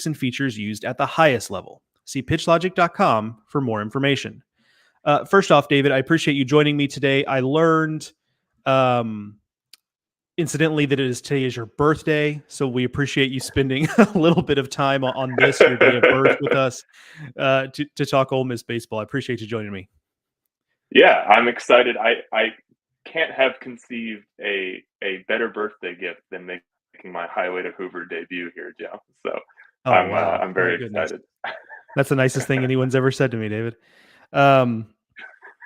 and features used at the highest level. See pitchlogic.com for more information. First off, David, I appreciate you joining me today. I learned, incidentally, that today is your birthday, so we appreciate you spending a little bit of time on this, your day of birth, with us to talk Ole Miss baseball. I appreciate you joining me. Yeah, I'm excited. I can't have conceived a better birthday gift than making my Highway to Hoover debut here, Joe. So I'm very excited. That's the nicest thing anyone's ever said to me, David.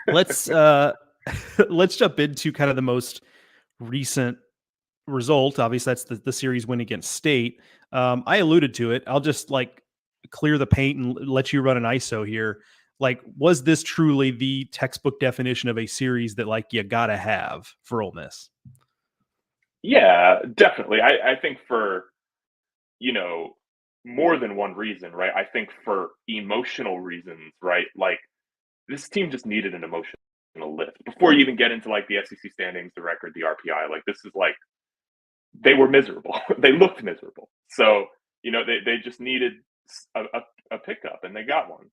Let's jump into kind of the most recent result. Obviously, that's the series win against State. I alluded to it. I'll just clear the paint and let you run an ISO here. Was this truly the textbook definition of a series that you gotta have for Ole Miss? Yeah, definitely. I think for, more than one reason, right? I think for emotional reasons, right? This team just needed an emotional lift before you even get into the SEC standings, the record, the RPI. This is they were miserable. They looked miserable. So, they just needed a pickup, and they got one.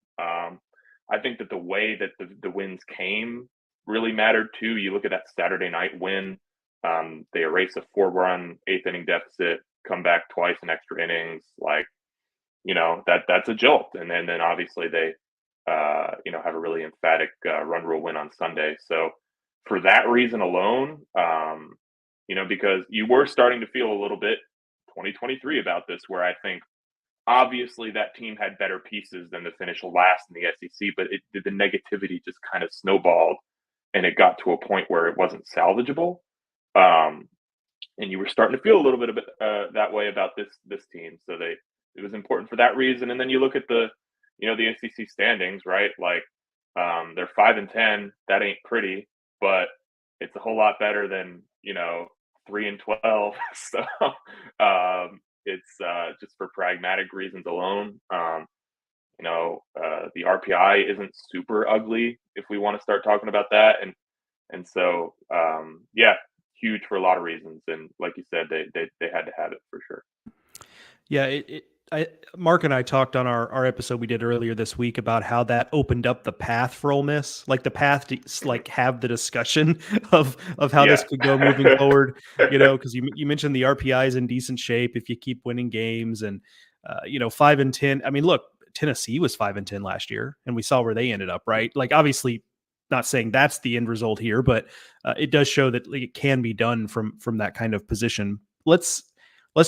I think that the way that the wins came really mattered too. You look at that Saturday night win. They erase a 4-run 8th inning deficit, come back twice in extra innings. That's a jolt. And then obviously they, have a really emphatic run rule win on Sunday. So for that reason alone, because you were starting to feel a little bit 2023 about this, where I think obviously that team had better pieces than to finish last in the SEC, but the negativity just kind of snowballed, and it got to a point where it wasn't salvageable. And you were starting to feel a little bit of that way about this team. So it was important for that reason. And then you look at the SEC standings, right? They're 5-10. That ain't pretty, but it's a whole lot better than 3-12. So it's just for pragmatic reasons alone. The RPI isn't super ugly if we want to start talking about that, and so huge for a lot of reasons. And like you said, they had to have it for sure. Yeah, Mark and I talked on our episode we did earlier this week about how that opened up the path for Ole Miss, the path to have the discussion of how this could go moving forward. Because you mentioned the RPI is in decent shape if you keep winning games, and 5-10. I mean, look, Tennessee was 5-10 last year, and we saw where they ended up. Right, obviously, not saying that's the end result here, but it does show that it can be done from that kind of position. Let's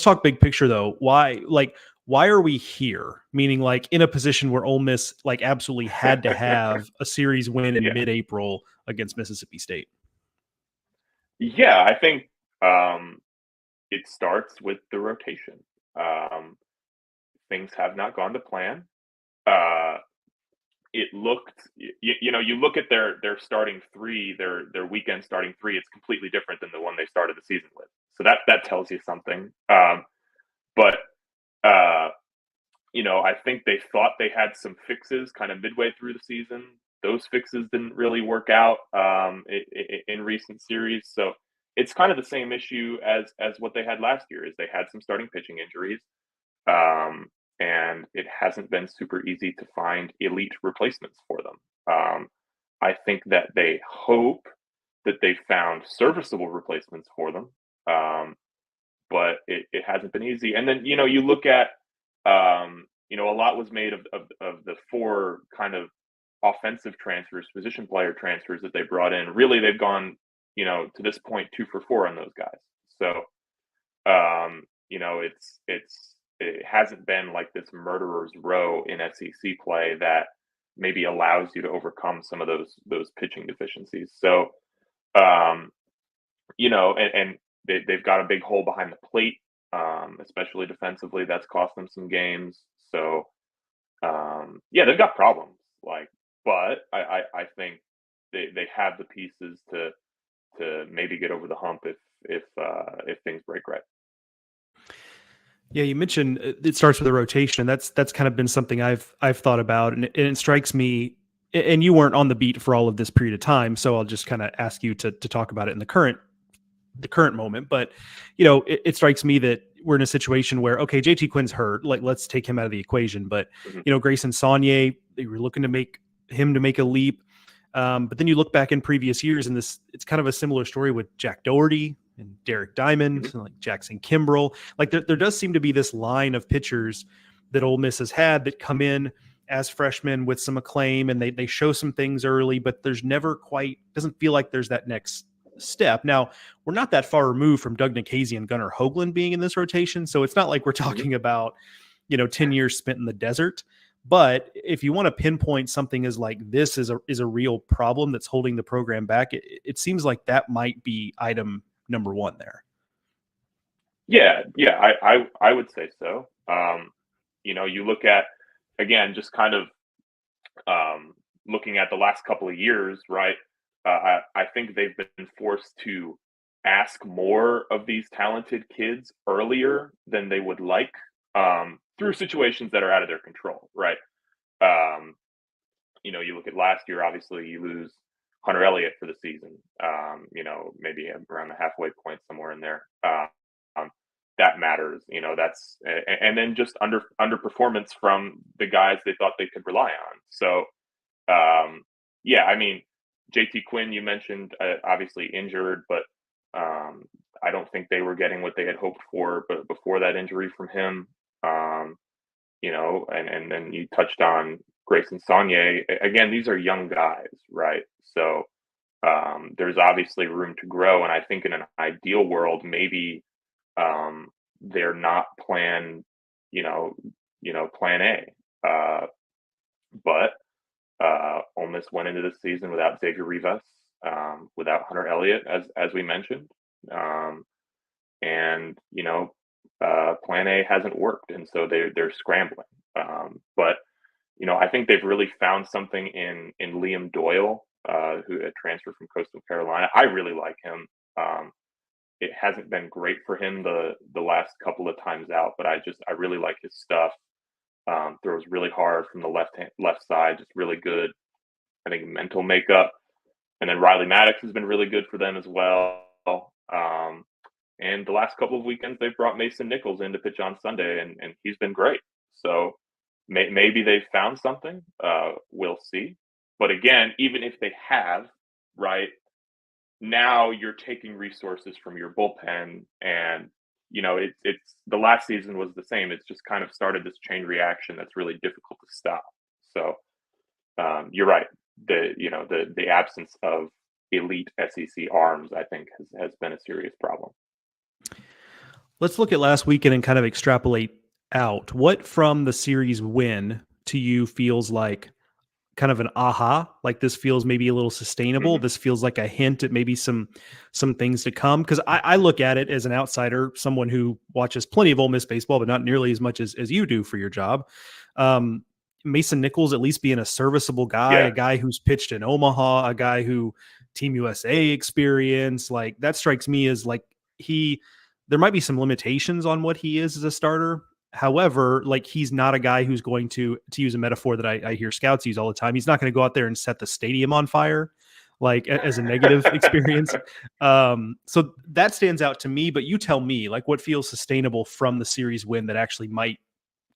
talk big picture though. Why are we here? Meaning in a position where Ole Miss absolutely had to have a series win in mid-April against Mississippi State. Yeah, I think it starts with the rotation. Things have not gone to plan. It looked, you look at their starting three, their weekend starting three, it's completely different than the one they started the season with. So that tells you something. But I think they thought they had some fixes kind of midway through the season. Those fixes didn't really work out in recent series. So it's kind of the same issue as what they had last year. Is they had some starting pitching injuries. And it hasn't been super easy to find elite replacements for them. I think that they hope that they found serviceable replacements for them, but it hasn't been easy. And then, you look at, a lot was made of the 4 kind of offensive transfers, position player transfers that they brought in. Really, they've gone, to this point, 2 for 4 on those guys. So, it hasn't been like this murderer's row in SEC play that maybe allows you to overcome some of those pitching deficiencies. So, and they've got a big hole behind the plate, especially defensively. That's cost them some games. So, they've got problems. But I think they have the pieces to maybe get over the hump if things break right. Yeah, you mentioned it starts with a rotation. That's kind of been something I've thought about, and it strikes me. And you weren't on the beat for all of this period of time, so I'll just kind of ask you to talk about it in the current the current moment. But, it strikes me that we're in a situation where, okay, JT Quinn's hurt. Like, let's take him out of the equation. But, Mhm. Grayson Saunier, they were looking to make a leap. But then you look back in previous years, and it's kind of a similar story with Jack Doherty and Derek Diamond, Mhm. and like Jackson Kimbrell. Like there does seem to be this line of pitchers that Ole Miss has had that come in as freshmen with some acclaim, and they show some things early, but there's never quite, doesn't feel like there's that next step. Now, we're not that far removed from Doug Nikhazy and Gunnar Hoagland being in this rotation, so it's not like we're Mhm. talking about 10 years spent in the desert. But if you want to pinpoint something as like this is a real problem that's holding the program back, it seems like that might be item number one there. Yeah, I would say so. You look at, again, just kind of looking at the last couple of years, right? I think they've been forced to ask more of these talented kids earlier than they would like, through situations that are out of their control, right? Um, you look at last year, obviously you lose Hunter Elliott for the season, maybe around the halfway point somewhere in there. Um, that matters, and then just underperformance from the guys they thought they could rely on. So, yeah, I mean, JT Quinn, you mentioned, obviously injured, but I don't think they were getting what they had hoped for. But before that injury from him, um, and then you touched on Grayson Saunier. Again, these are young guys, right? So there's obviously room to grow, and I think in an ideal world, maybe they're not plan A. But Ole Miss went into the season without Xavier Rivas, without Hunter Elliott, as we mentioned, and Plan A hasn't worked, and so they're scrambling. But I think they've really found something in Liam Doyle, who had transferred from Coastal Carolina. I really like him. It hasn't been great for him the last couple of times out, but I really like his stuff. Throws really hard from the left side, just really good. I think mental makeup, and then Riley Maddox has been really good for them as well. And the last couple of weekends, they've brought Mason Nichols in to pitch on Sunday, and he's been great. So maybe they've found something. We'll see. But again, even if they have, right, now you're taking resources from your bullpen, and it's the last season was the same. It's just kind of started this chain reaction that's really difficult to stop. So you're right. The absence of elite SEC arms, I think, has been a serious problem. Let's look at last weekend and kind of extrapolate out. What from the series win to you feels like kind of an aha, like this feels maybe a little sustainable? Mhm. This feels like a hint at maybe some things to come. Because I look at it as an outsider, someone who watches plenty of Ole Miss baseball, but not nearly as much as you do for your job. Mason Nichols at least being a serviceable guy, a Yeah. guy who's pitched in Omaha, a guy who Team USA experience, like that strikes me as like there might be some limitations on what he is as a starter. However, like he's not a guy who's going to use a metaphor that I hear scouts use all the time. He's not going to go out there and set the stadium on fire, like as a negative experience. So that stands out to me. But you tell me, like, what feels sustainable from the series win that actually might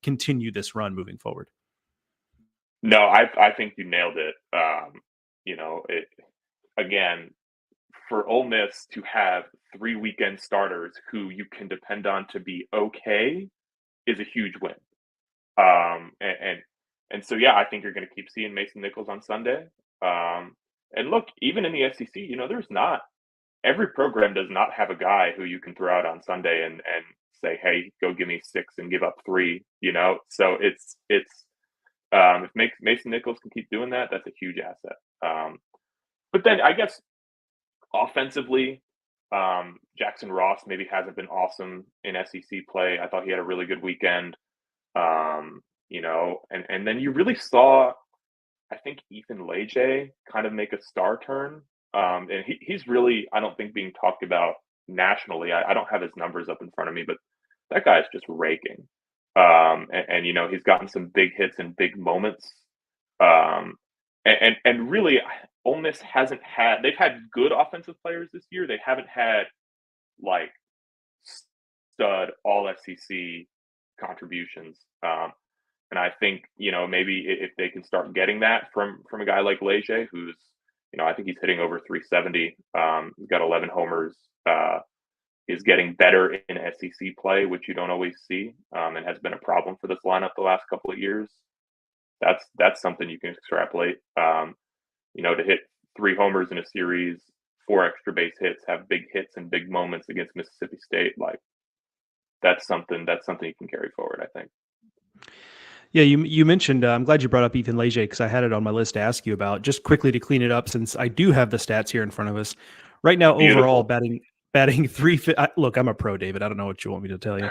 continue this run moving forward? No, I think you nailed it. It again, for Ole Miss to have 3 weekend starters who you can depend on to be okay is a huge win. And so, yeah, I think you're going to keep seeing Mason Nichols on Sunday. And look, even in the SEC, there's not every program does not have a guy who you can throw out on Sunday and say, "Hey, go give me 6 and give up 3." So it's if Mason Nichols can keep doing that, that's a huge asset. But then I guess offensively, Jackson Ross maybe hasn't been awesome in SEC play. I thought he had a really good weekend. And then you really saw, I think, Ethan Lege kind of make a star turn. And he's really, I don't think, being talked about nationally. I don't have his numbers up in front of me, but that guy's just raking. He's gotten some big hits and big moments. And really, Ole Miss hasn't had. They've had good offensive players this year. They haven't had like stud all SEC contributions. And I think, maybe if they can start getting that from a guy like Lege, who's, I think he's hitting over 370. He's got 11 homers. Is getting better in SEC play, which you don't always see, and has been a problem for this lineup the last couple of years. That's something you can extrapolate. To hit 3 homers in a series, 4 extra base hits, have big hits and big moments against Mississippi State, like that's something you can carry forward, I think. Yeah, you mentioned. I'm glad you brought up Ethan Lege because I had it on my list to ask you about. Just quickly to clean it up, since I do have the stats here in front of us right now. Beautiful. Overall batting look, I'm a pro, David. I don't know what you want me to tell you.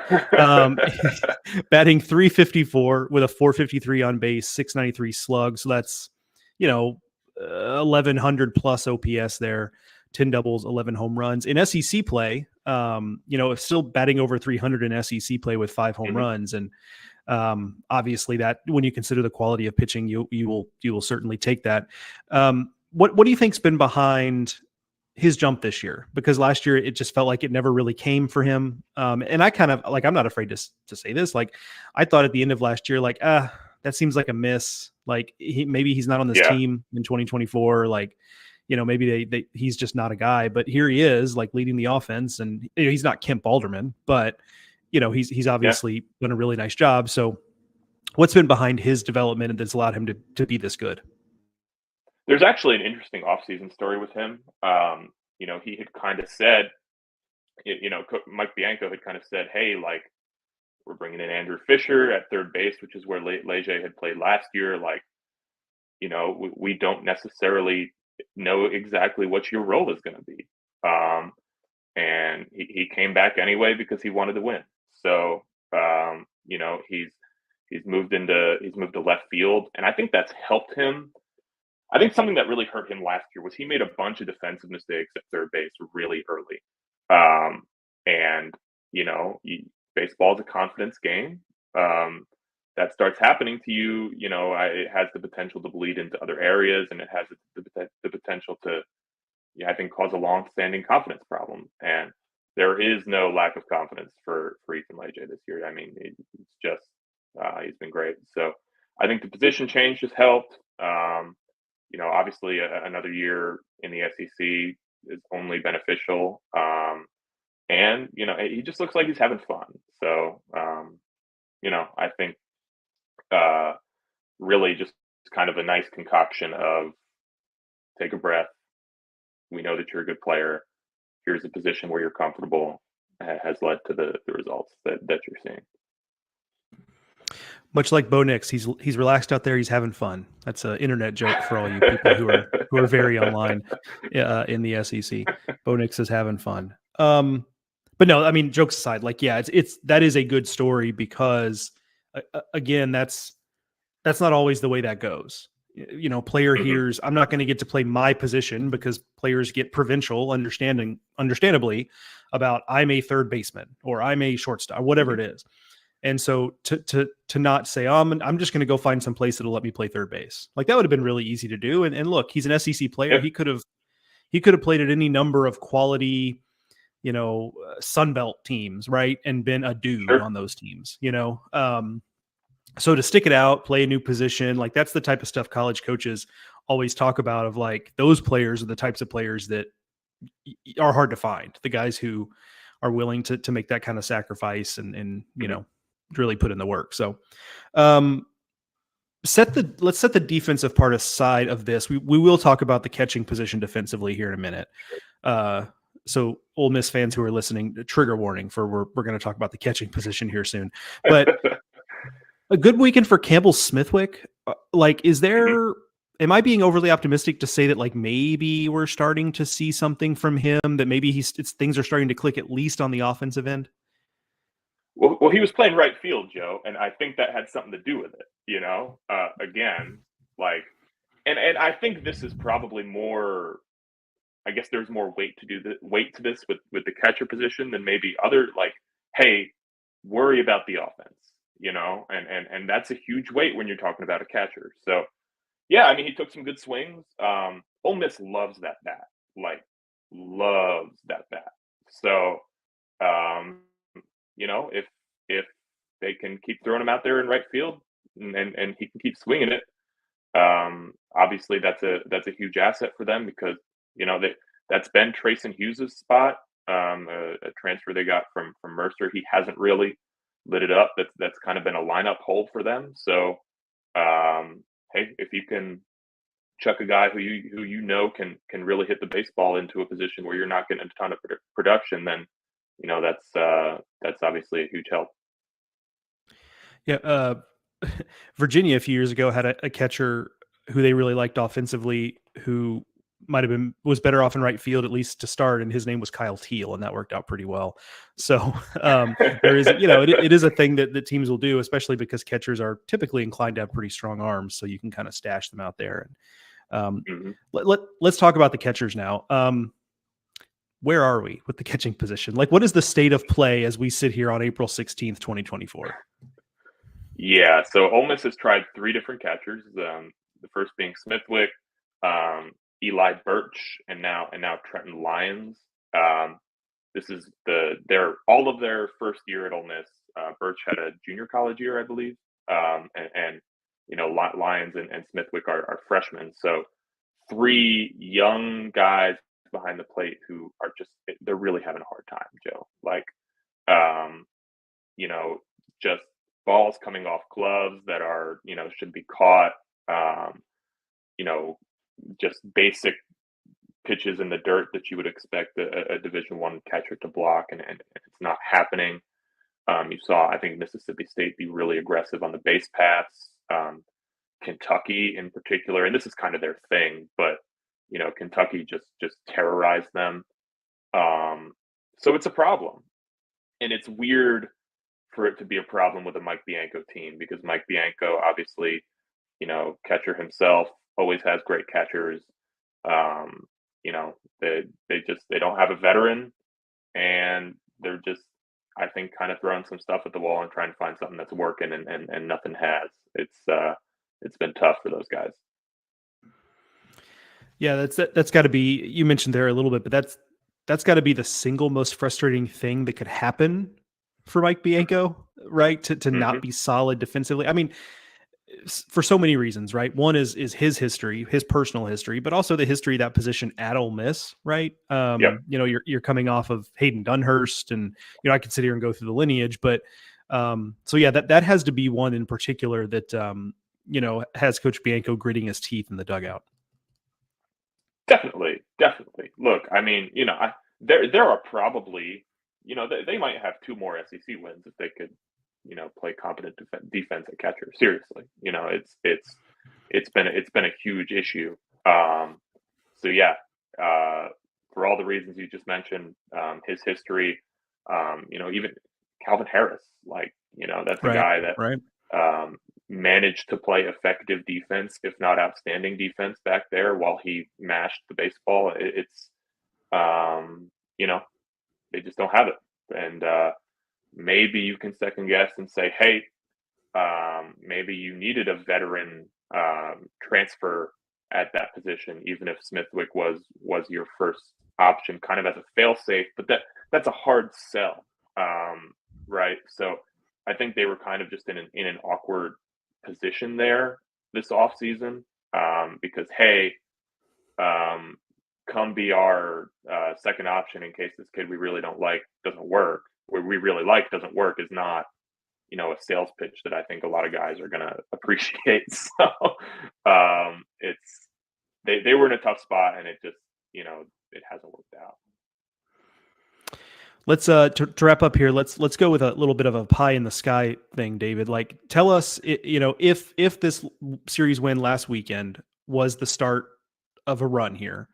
Batting 354 with a 453 on base, 693 slug. So that's 1100 plus OPS there. 10 doubles, 11 home runs in SEC play. Still batting over 300 in SEC play with 5 home runs. And obviously that when you consider the quality of pitching, you will certainly take that. What do you think's been behind his jump this year? Because last year it just felt like it never really came for him. And I kind of like, I'm not afraid to say this. Like I thought at the end of last year, like, that seems like a miss. Like maybe he's not on this team in 2024. Like, maybe he's just not a guy, but here he is, like leading the offense, and he's not Kemp Alderman, but he's obviously done a really nice job. So what's been behind his development that's allowed him to be this good? There's actually an interesting offseason story with him. He had kind of said, Mike Bianco had kind of said, hey, like, we're bringing in Andrew Fisher at third base, which is where Lege had played last year. Like, we don't necessarily know exactly what your role is going to be. And he came back anyway because he wanted to win. So, he's moved to left field, and I think that's helped him. I think something that really hurt him last year was he made a bunch of defensive mistakes at third base really early. And baseball is a confidence game. That starts happening to you, it has the potential to bleed into other areas, and it has the potential to, I think, cause a long-standing confidence problem. And there is no lack of confidence for Ethan Lege this year. I mean, it's just he's been great. So I think the position change has helped. Obviously another year in the SEC is only beneficial. And he just looks like he's having fun. So I think really just kind of a nice concoction of take a breath. We know that you're a good player. Here's a position where you're comfortable, has led to the results that you're seeing. Much like Bo Nix, he's relaxed out there. He's having fun. That's an internet joke for all you people who are very online in the SEC. Bo Nix is having fun. But no, I mean, jokes aside, like, yeah, that is a good story because again, that's not always the way that goes. Player hears, I'm not going to get to play my position because players get provincial understandably about I'm a third baseman or I'm a shortstop, or whatever it is. And so to not say, I'm just going to go find some place that'll let me play third base. Like that would have been really easy to do. And look, he's an SEC player. Yep. He could have played at any number of quality, Sunbelt teams, right? And been a dude on those teams, so to stick it out, play a new position, like that's the type of stuff college coaches always talk about, of like those players are the types of players that are hard to find. The guys who are willing to make that kind of sacrifice and really put in the work. So let's set the defensive part aside of this. We will talk about the catching position defensively here in a minute. So Ole Miss fans who are listening, trigger warning for we're going to talk about the catching position here soon. But a good weekend for Campbell Smithwick. Like, am I being overly optimistic to say that like maybe we're starting to see something from him, that maybe things are starting to click at least on the offensive end? Well, he was playing right field, Joe, and I think that had something to do with it. Again, like, and I think this is probably more. I guess there's more weight to this with the catcher position than maybe other, like, hey, worry about the offense, and that's a huge weight when you're talking about a catcher. So, yeah, I mean, he took some good swings. Ole Miss loves that bat, like loves that bat. So Um, if they can keep throwing him out there in right field and he can keep swinging it, obviously that's a huge asset for them because that's been Trayson Hughes' spot, a transfer they got from Mercer. He hasn't really lit it up. That's kind of been a lineup hole for them. So, hey, if you can chuck a guy who can really hit the baseball into a position where you're not getting a ton of production, then that's obviously a huge help. Yeah, Virginia a few years ago had a catcher who they really liked offensively, who was better off in right field at least to start, and his name was Kyle Teal, and that worked out pretty well. So there is, it is a thing that teams will do, especially because catchers are typically inclined to have pretty strong arms, so you can kind of stash them out there. And let's talk about the catchers now. Where are we with the catching position? Like, what is the state of play as we sit here on April 16th, 2024? Yeah, so Ole Miss has tried three different catchers. The first being Smithwick, Eli Birch, and now Trenton Lyons. This is all of their first year at Ole Miss. Birch had a junior college year, I believe, and Lyons and Smithwick are freshmen. So three young guys behind the plate who are they're really having a hard time, Joe. Like, just balls coming off gloves that are, should be caught, just basic pitches in the dirt that you would expect a Division I catcher to block, and it's not happening. You saw, I think, Mississippi State be really aggressive on the base paths. Kentucky in particular, and this is kind of their thing, but Kentucky just terrorized them. So it's a problem, and it's weird for it to be a problem with a Mike Bianco team because Mike Bianco, obviously, catcher himself, always has great catchers. They don't have a veteran, and they're just, I think, kind of throwing some stuff at the wall and trying to find something that's working, and nothing has. It's been tough for those guys. Yeah, that's got to be. You mentioned there a little bit, but that's got to be the single most frustrating thing that could happen for Mike Bianco, right? To not be solid defensively. I mean, for so many reasons, right? One is his history, his personal history, but also the history of that position at Ole Miss, right? Yep. You're coming off of Hayden Dunhurst, and I could sit here and go through the lineage, but so yeah, that has to be one in particular that has Coach Bianco gritting his teeth in the dugout. Definitely. Look, I mean, there are probably, they might have two more SEC wins if they could, play competent defense at catcher. Seriously, it's been a huge issue. So yeah, for all the reasons you just mentioned, his history, even Calvin Harris, that's a guy that managed to play effective defense, if not outstanding defense back there while he mashed the baseball. It's they just don't have it. And maybe you can second guess and say, hey, maybe you needed a veteran transfer at that position, even if Smithwick was your first option, kind of as a fail-safe, but that's a hard sell, right? So I think they were kind of just in an awkward position there this offseason, because, hey, come be our second option in case this kid we really don't like doesn't work. What we really like doesn't work is not, a sales pitch that I think a lot of guys are going to appreciate. So they were in a tough spot, and it just, it hasn't worked out. Let's to wrap up here. Let's go with a little bit of a pie in the sky thing, David. Like, tell us, if this series win last weekend was the start of a run here,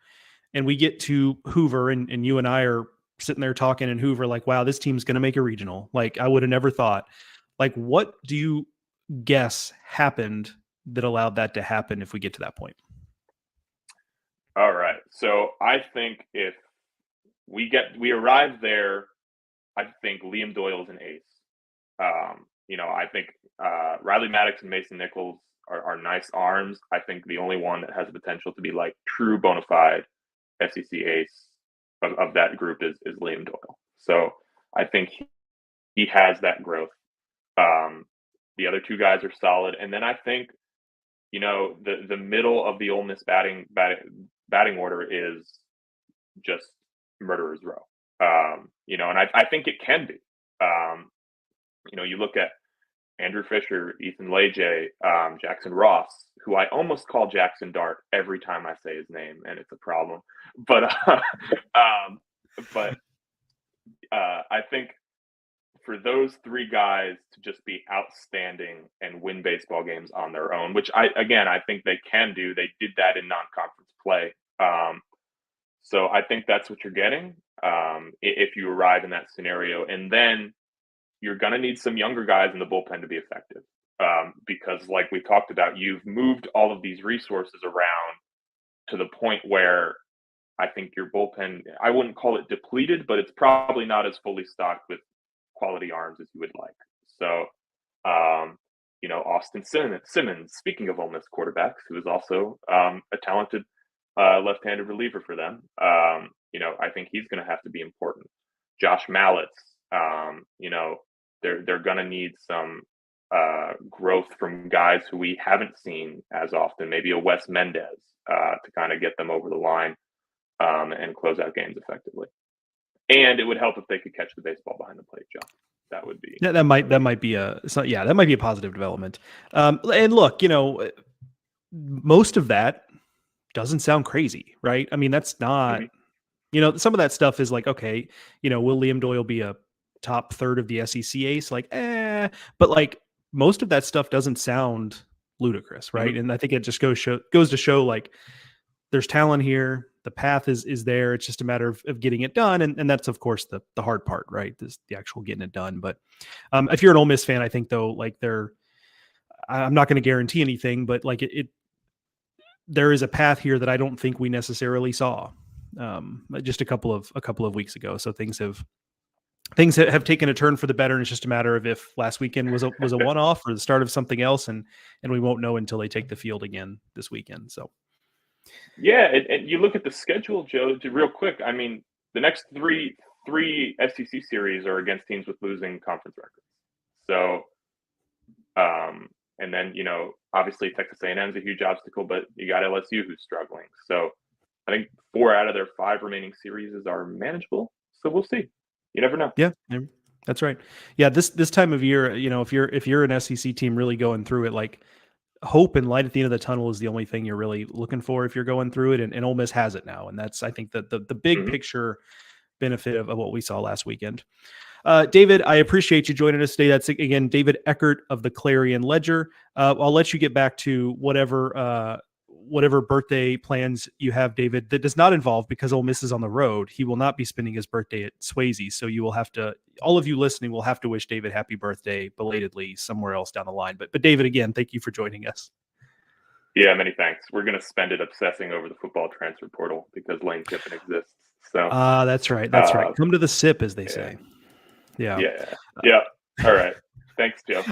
and we get to Hoover, and you and I are sitting there talking in Hoover, like, wow, this team's going to make a regional. Like, I would have never thought. Like, what do you guess happened that allowed that to happen if we get to that point? All right. So I think if we arrive there, I think Liam Doyle is an ace. I think Riley Maddox and Mason Nichols are nice arms. I think the only one that has the potential to be like true bona fide SEC ace of that group is Liam Doyle. So I think he has that growth. The other two guys are solid, and then I think the middle of the Ole Miss batting order is just murderer's row. And I think it can be. You look at Andrew Fisher, Ethan Lege, Jackson Ross, who I almost call Jackson Dart every time I say his name, and it's a problem. But I think for those three guys to just be outstanding and win baseball games on their own, which I think they can do. They did that in non-conference play. So I think that's what you're getting if you arrive in that scenario. And then you're going to need some younger guys in the bullpen to be effective because, like we talked about, you've moved all of these resources around to the point where I think your bullpen, I wouldn't call it depleted, but it's probably not as fully stocked with quality arms as you would like. So, Austin Simmons, speaking of Ole Miss quarterbacks, who is also a talented left-handed reliever for them, I think he's going to have to be important. Josh Mallett, they're going to need some growth from guys who we haven't seen as often, maybe a Wes Mendez to kind of get them over the line and close out games effectively. And it would help if they could catch the baseball behind the plate, John. That would be that might be a positive development. And look, most of that doesn't sound crazy, right? I mean, that's not some of that stuff is like, okay, will Liam Doyle be a top third of the SEC ace? Like, but like most of that stuff doesn't sound ludicrous, right? And I think it just goes to show like there's talent here. The path is there. It's just a matter of getting it done. And that's, of course, the hard part, right? Is the actual getting it done. But if you're an Ole Miss fan, I think, though, like I'm not going to guarantee anything, but like there is a path here that I don't think we necessarily saw just a couple of weeks ago. So things have taken a turn for the better. And it's just a matter of if last weekend was a one-off or the start of something else. And we won't know until they take the field again this weekend. So. Yeah, and you look at the schedule, Joe, real quick. I mean, the next three SEC series are against teams with losing conference records. So, and then, obviously Texas A&M is a huge obstacle, but you got LSU who's struggling. So I think 4 out of their 5 remaining series are manageable. So we'll see. You never know. Yeah, that's right. Yeah, this time of year, if you're an SEC team really going through it, like, hope and light at the end of the tunnel is the only thing you're really looking for if you're going through it. And Ole Miss has it now. And that's, I think, that the big picture benefit of what we saw last weekend. David, I appreciate you joining us today. That's, again, David Eckert of the Clarion Ledger. I'll let you get back to whatever birthday plans you have, David, that does not involve, because Ole Miss is on the road, he will not be spending his birthday at Swayze. So you will have to, all of you listening will have to wish David happy birthday belatedly somewhere else down the line. But David, again, thank you for joining us. Yeah, many thanks. We're going to spend it obsessing over the football transfer portal because Lane Kiffin exists. So that's right. That's right. Come to the SIP, as they say. Yeah. All right. Thanks, Joe.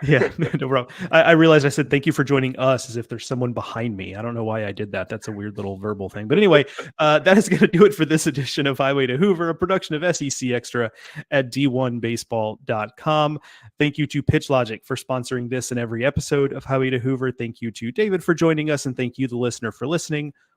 Yeah, no problem. I realized I said thank you for joining us as if there's someone behind me. I don't know why I did that. That's a weird little verbal thing. But anyway, that is going to do it for this edition of Highway to Hoover, a production of SEC Extra at d1baseball.com. Thank you to Pitch Logic for sponsoring this and every episode of Highway to Hoover. Thank you to David for joining us, and thank you, the listener, for listening.